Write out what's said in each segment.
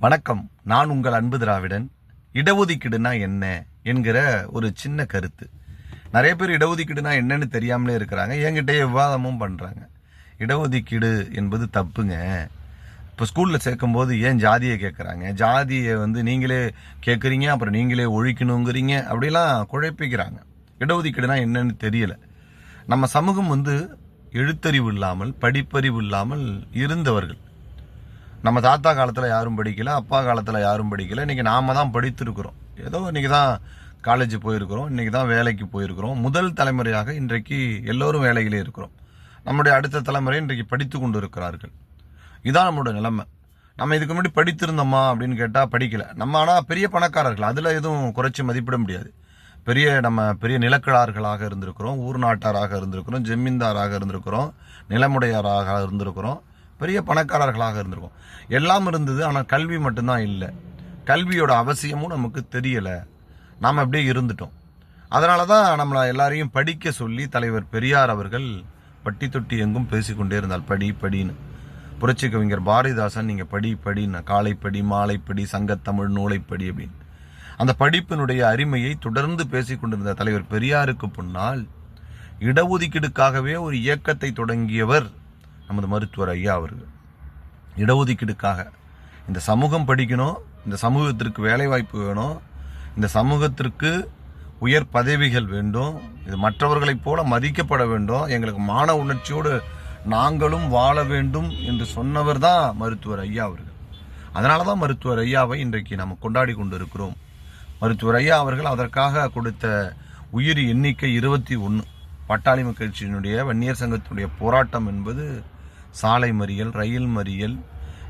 வணக்கம். நான் உங்கள் அன்பு திராவிடன். இடஒதுக்கீடுனா என்ன என்கிற ஒரு சின்ன கருத்து. நிறைய பேர் இடஒதுக்கீடுனா என்னன்னு தெரியாமலே இருக்கிறாங்க. என்கிட்டயே விவாதமும் பண்றாங்க. இடஒதுக்கீடு என்பது தப்புங்க. இப்போ ஸ்கூல்ல சேர்க்கும் போது ஏன் ஜாதியை கேட்குறாங்க, ஜாதியை நீங்களே கேட்குறீங்க, அப்புறம் நீங்களே ஒழிக்கணுங்கிறீங்க, அப்படிலாம் குழப்பிக்கிறாங்க. இடஒதுக்கீடுனா என்னன்னு தெரியல. நம்ம சமூகம் எழுத்தறிவு இல்லாமல் படிப்பறிவு இல்லாமல் இருந்தவர்கள். நம்ம தாத்தா காலத்தில் யாரும் படிக்கல, அப்பா காலத்தில் யாரும் படிக்கல. இன்னைக்கு நாம தான் படித்திருக்கிறோம். ஏதோ இன்னைக்கு தான் காலேஜ் போயிருக்கிறோம், இன்னைக்கு தான் வேலைக்கு போயிருக்கிறோம். முதல் தலைமுறையாக இன்றைக்கு எல்லோரும் வேலையிலே இருக்கிறோம். நம்முடைய அடுத்த தலைமுறை இன்றைக்கு படித்து கொண்டு இருக்கிறார்கள். இதான் நம்மளோட நிலைமை. நம்ம இதுக்கு முன்னாடி படித்திருந்தோமா அப்படின்னு கேட்டால் படிக்கல. நம்ம ஆனால் பெரிய பணக்காரர்கள், அதில் எதுவும் குறைச்சி மதிப்பிட முடியாது. நம்ம பெரிய நிலக்கிழார்களாக இருந்திருக்கிறோம், ஊர் நாட்டாராக இருந்திருக்கிறோம், ஜமீன்தாராக இருந்திருக்கிறோம், நிலமுடையாராக இருந்திருக்கிறோம், பெரிய பணக்காரர்களாக இருந்திருக்கும். எல்லாம் இருந்தது. ஆனால் கல்வி மட்டும்தான் இல்லை. கல்வியோட அவசியமும் நமக்கு தெரியலை. நாம் அப்படியே இருந்துட்டோம். அதனால தான் நம்மளை எல்லாரையும் படிக்க சொல்லி தலைவர் பெரியார் அவர்கள் பட்டி தொட்டி எங்கும் பேசிக்கொண்டே இருந்தால் படி படின்னு. புரட்சி கவிஞர் பாரதிதாசன் நீங்கள் படி படின்னு, காலைப்படி மாலைப்படி சங்கத்தமிழ் நூலைப்படி அப்படின்னு அந்த படிப்பினுடைய அருமையை தொடர்ந்து பேசிக்கொண்டிருந்த தலைவர் பெரியாருக்கு பின்னால் இடஒதுக்கீடுக்காகவே ஒரு இயக்கத்தை தொடங்கியவர் நமது மருத்துவர் ஐயா அவர்கள். இடஒதுக்கீடுக்காக இந்த சமூகம் படிக்கணும், இந்த சமூகத்திற்கு வேலைவாய்ப்பு வேணும், இந்த சமூகத்திற்கு உயர் பதவிகள் வேண்டும், இது மற்றவர்களைப் போல மதிக்கப்பட வேண்டும், எங்களுக்கு மான உணர்ச்சியோடு நாங்களும் வாழ வேண்டும் என்று சொன்னவர் தான் மருத்துவர் ஐயா அவர்கள். அதனால தான் மருத்துவர் ஐயாவை இன்றைக்கு நாம் கொண்டாடி கொண்டு இருக்கிறோம். மருத்துவர் ஐயா அவர்கள் அதற்காக கொடுத்த உயிர் எண்ணிக்கை 21. பட்டாளி மக்கட்சியினுடைய வன்னியர் சங்கத்தினுடைய போராட்டம் என்பது சாலை மறியல், ரயில் மறியல்,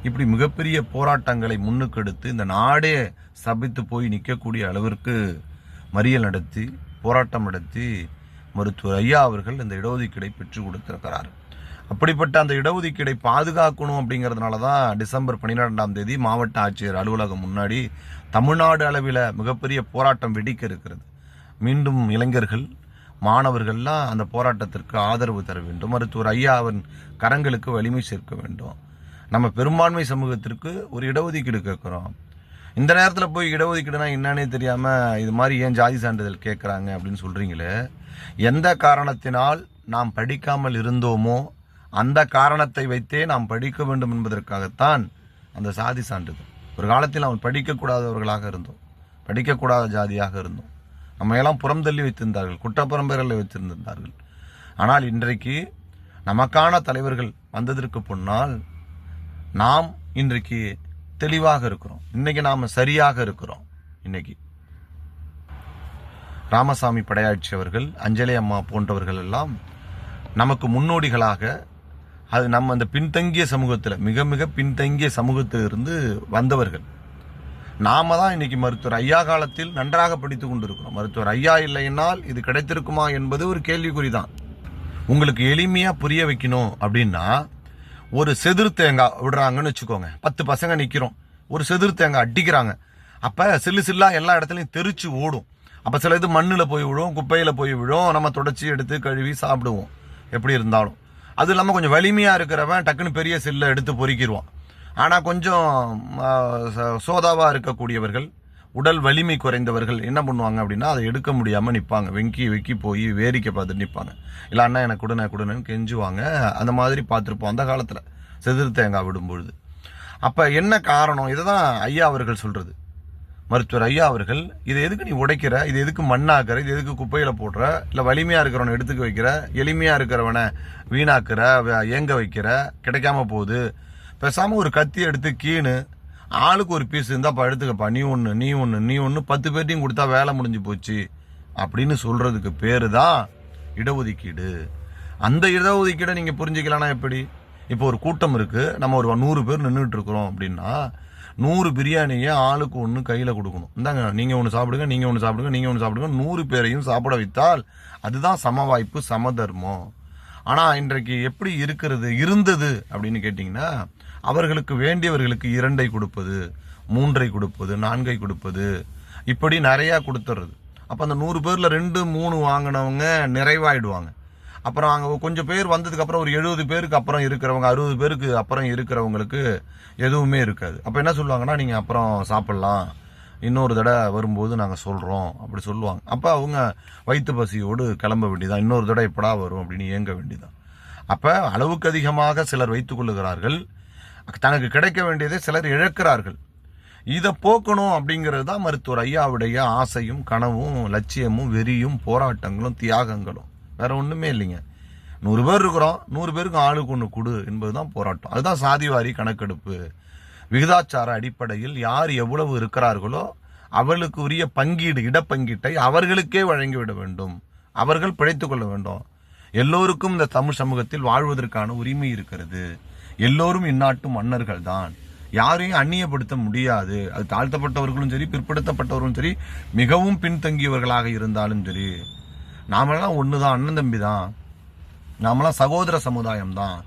இப்படி மிகப்பெரிய போராட்டங்களை முன்னுக்கெடுத்து இந்த நாடே சபித்து போய் நிற்கக்கூடிய அளவிற்கு மறியல் நடத்தி போராட்டம் நடத்தி மருத்துவர் ஐயா அவர்கள் இந்த இடஒதுக்கீடை பெற்றுக் கொடுத்திருக்கிறார். அப்படிப்பட்ட அந்த இடஒதுக்கீடை பாதுகாக்கணும் அப்படிங்கிறதுனால தான் டிசம்பர் 12ஆம் தேதி மாவட்ட ஆட்சியர் அலுவலகம் முன்னாடி தமிழ்நாடு அளவில் மிகப்பெரிய போராட்டம் வெடிக்க இருக்கிறது. மீண்டும் இளைஞர்கள் மாணவர்கள்லாம் அந்த போராட்டத்திற்கு ஆதரவு தர வேண்டும். மருத்துவர் ஐயாவின் கரங்களுக்கு வலிமை சேர்க்க வேண்டும். நம்ம பெரும்பான்மை சமூகத்திற்கு ஒரு இடஒதுக்கீடு கேட்குறோம். இந்த நேரத்தில் போய் இடஒதுக்கீடுனா என்னன்னே தெரியாமல் இது மாதிரி ஏன் ஜாதி சான்றிதழ் கேட்குறாங்க அப்படின்னு சொல்கிறீங்களே. எந்த காரணத்தினால் நாம் படிக்காமல் இருந்தோமோ அந்த காரணத்தை வைத்தே நாம் படிக்க வேண்டும் என்பதற்காகத்தான் அந்த சாதி சான்றிதழ். ஒரு காலத்தில் நாம் படிக்கக்கூடாதவர்களாக இருந்தோம், படிக்கக்கூடாத ஜாதியாக இருந்தோம். நம்ம எல்லாம் புறம் தள்ளி வைத்திருந்தார்கள், குற்றப்பரம்பரைகளை வைத்திருந்தார்கள். ஆனால் இன்றைக்கு நமக்கான தலைவர்கள் வந்ததற்கு முன்னால் நாம் இன்றைக்கு தெளிவாக இருக்கிறோம். இன்னைக்கு நாம் சரியாக இருக்கிறோம். இன்னைக்கு ராமசாமி படையாட்சி அவர்கள், அஞ்சலி அம்மா போன்றவர்கள் எல்லாம் நமக்கு முன்னோடிகளாக, அது நம்ம அந்த பின்தங்கிய சமூகத்தில் மிக மிக பின்தங்கிய சமூகத்திலிருந்து வந்தவர்கள். நாம தான் இன்னைக்கு மருத்துவர் ஐயா காலத்தில் நன்றாக படித்து கொண்டிருக்கிறோம். மருத்துவர் ஐயா இல்லைன்னால் இது கிடைத்திருக்குமா என்பது ஒரு கேள்விக்குறி தான். உங்களுக்கு எளிமையா புரிய வைக்கணும் அப்படின்னா, ஒரு செதிர் தேங்காய் விடுறாங்கன்னு வச்சுக்கோங்க. 10 பசங்க நிக்கிறோம், ஒரு செதிர் தேங்காய் அடிக்கிறாங்க. அப்ப சில்லு சில்லா எல்லா இடத்துலையும் தெரிச்சு ஓடும். அப்ப சில இது மண்ணில் போய் விழும், குப்பையில போய் விழும், நம்ம தொடச்சி எடுத்து கழுவி சாப்பிடுவோம். எப்படி இருந்தாலும் அது இல்லாமல் கொஞ்சம் வலிமையா இருக்கிறவன் டக்குன்னு பெரிய சில்லை எடுத்து பொறுக்கிடுவான். ஆனால் கொஞ்சம் சோதாவாக இருக்கக்கூடியவர்கள், உடல் வலிமை குறைந்தவர்கள் என்ன பண்ணுவாங்க அப்படின்னா, அதை எடுக்க முடியாமல் நிற்பாங்க. வெக்கி போய் வேடிக்கை பார்த்துட்டு நிற்பாங்க. இல்லை அண்ணா எனக்கு கொடுன்னு கெஞ்சுவாங்க. அந்த மாதிரி பார்த்துருப்போம் அந்த காலத்தில் செதிர் தேங்காய் விடும்பொழுது. அப்போ என்ன காரணம்? இதை தான் ஐயா அவர்கள் சொல்கிறது. மருத்துவர் ஐயா அவர்கள், இதை எதுக்கு நீ உடைக்கிற, இது எதுக்கு மண்ணாக்குற, இது எதுக்கு குப்பையில் போடுற, இல்லை வலிமையாக இருக்கிறவனை எடுத்துக்க வைக்கிற, எளிமையாக இருக்கிறவனை வீணாக்குற, ஏங்க வைக்கிற, கிடைக்காம போகுது, பேசாமல் ஒரு கத்தி எடுத்து கீழு ஆளுக்கு ஒரு பீஸ் இருந்தாப்பா எடுத்துக்கப்பா, நீ ஒன்று 10 பேர்ட்டையும் கொடுத்தா வேலை முடிஞ்சு போச்சு அப்படின்னு சொல்றதுக்கு பேரு தான் இடஒதுக்கீடு. அந்த இடஒதுக்கீடை நீங்க புரிஞ்சுக்கலாம்னா எப்படி? இப்போ ஒரு கூட்டம் இருக்கு, நம்ம ஒரு 100 பேர் நின்றுட்டு இருக்கிறோம் அப்படின்னா 100 பிரியாணியை ஆளுக்கு ஒன்று கையில் கொடுக்கணும். இந்தாங்க நீங்க ஒன்று சாப்பிடுங்க, நீங்க ஒன்று சாப்பிடுங்க, நீங்க ஒன்று சாப்பிடுங்க, 100 பேரையும் சாப்பிட வைத்தால் அதுதான் சம வாய்ப்பு, சமதர்மம். ஆனா இன்றைக்கு எப்படி இருந்தது அப்படின்னு கேட்டீங்கன்னா, அவர்களுக்கு வேண்டியவர்களுக்கு 2ஐ கொடுப்பது, 3ஐ கொடுப்பது, 4ஐ கொடுப்பது, இப்படி நிறைய கொடுத்துறது. அப்ப அந்த 100 பேர்ல 2, 3 வாங்கினவங்க நிறைவாயிடுவாங்க. அப்புறம் அங்கே கொஞ்சம் பேர் வந்ததுக்கு அப்புறம் ஒரு 70 பேருக்கு அப்புறம் இருக்கிறவங்க, 60 பேருக்கு அப்புறம் இருக்கிறவங்களுக்கு எதுவுமே இருக்காது. அப்போ என்ன சொல்லுவாங்கன்னா, நீங்கள் அப்புறம் சாப்பிட்லாம், இன்னொரு தடவை வரும்போது நாங்கள் சொல்கிறோம் அப்படி சொல்லுவாங்க. அப்போ அவங்க வயிற்று பசியோடு கிளம்ப வேண்டியதான், இன்னொரு தடவை எப்படா வரும் அப்படின்னு ஏங்க வேண்டியதான். அப்போ அளவுக்கு அதிகமாக சிலர் வைத்துக் கொள்ளுகிறார்கள், தனக்கு கிடைக்க வேண்டியதை சிலர் இழக்கிறார்கள். இதை போக்கணும் அப்படிங்கிறது தான் மருத்துவர் ஐயாவுடைய ஆசையும் கனவும் லட்சியமும் வெறியும் போராட்டங்களும் தியாகங்களும். வேற ஒண்ணுமே இல்லைங்க. 100 பேர் இருக்கிறோம், 100 பேருக்கு ஆளுக்கு ஒன்று கொடு என்பதுதான் போராட்டம். அதுதான் சாதிவாரி கணக்கெடுப்பு. விகிதாச்சார அடிப்படையில் யார் எவ்வளவு இருக்கிறார்களோ அவர்களுக்கு உரிய பங்கீடு, இடப்பங்கீட்டை அவர்களுக்கே வழங்கிவிட வேண்டும். அவர்கள் பிழைத்துக் கொள்ள வேண்டும். எல்லோருக்கும் இந்த தமிழ் சமூகத்தில் வாழ்வதற்கான உரிமை இருக்கிறது. எல்லோரும் இந்நாட்டு மன்னர்கள் தான். யாரையும் அந்நியப்படுத்த முடியாது. அது தாழ்த்தப்பட்டவர்களும் சரி, பிற்படுத்தப்பட்டவர்களும் சரி, மிகவும் பின்தங்கியவர்களாக இருந்தாலும் சரி, நாமெல்லாம் ஒண்ணுதான், அண்ணன் தம்பி தான், நாமெல்லாம் சகோதர சமுதாயம் தான்.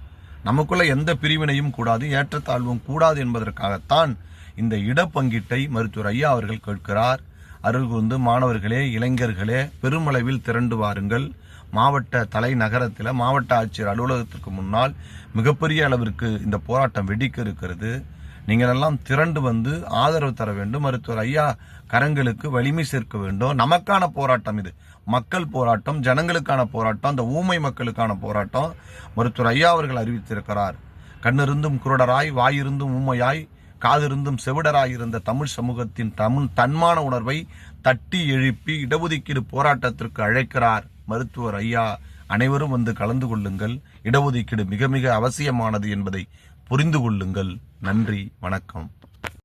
நமக்குள்ள எந்த பிரிவினையும் கூடாது, ஏற்றத்தாழ்வும் கூடாது என்பதற்காகத்தான் இந்த இடப்பங்கீட்டை மருத்துவர் ஐயா அவர்கள் கேட்கிறார். அருள்கூர்ந்து மாணவர்களே, இளைஞர்களே, பெருமளவில் திரண்டு வாருங்கள். மாவட்ட தலைநகரத்தில் மாவட்ட ஆட்சியர் அலுவலகத்திற்கு முன்னால் மிகப்பெரிய அளவிற்கு இந்த போராட்டம் வெடிக்க இருக்கிறது. நீங்கள் எல்லாம் திரண்டு வந்து ஆதரவு தர வேண்டும். மருத்துவர் ஐயா கரங்களுக்கு வலிமை சேர்க்க வேண்டும். நமக்கான போராட்டம் இது, மக்கள் போராட்டம், ஜனங்களுக்கான போராட்டம், அந்த ஊமை மக்களுக்கான போராட்டம். மருத்துவர் ஐயா அவர்கள் அறிவித்திருக்கிறார். கண்ணிருந்தும் குருடராய், வாயிருந்தும் ஊமையாய், காதிருந்தும் செவிடராய் இருந்த தமிழ் சமூகத்தின் தன்மான உணர்வை தட்டி எழுப்பி இடஒதுக்கீடு போராட்டத்திற்கு அழைக்கிறார் மருத்துவர் ஐயா. அனைவரும் வந்து கலந்து கொள்ளுங்கள். இடஒதுக்கீடு மிக மிக அவசியமானது என்பதை புரிந்து கொள்ளுங்கள். நன்றி, வணக்கம்.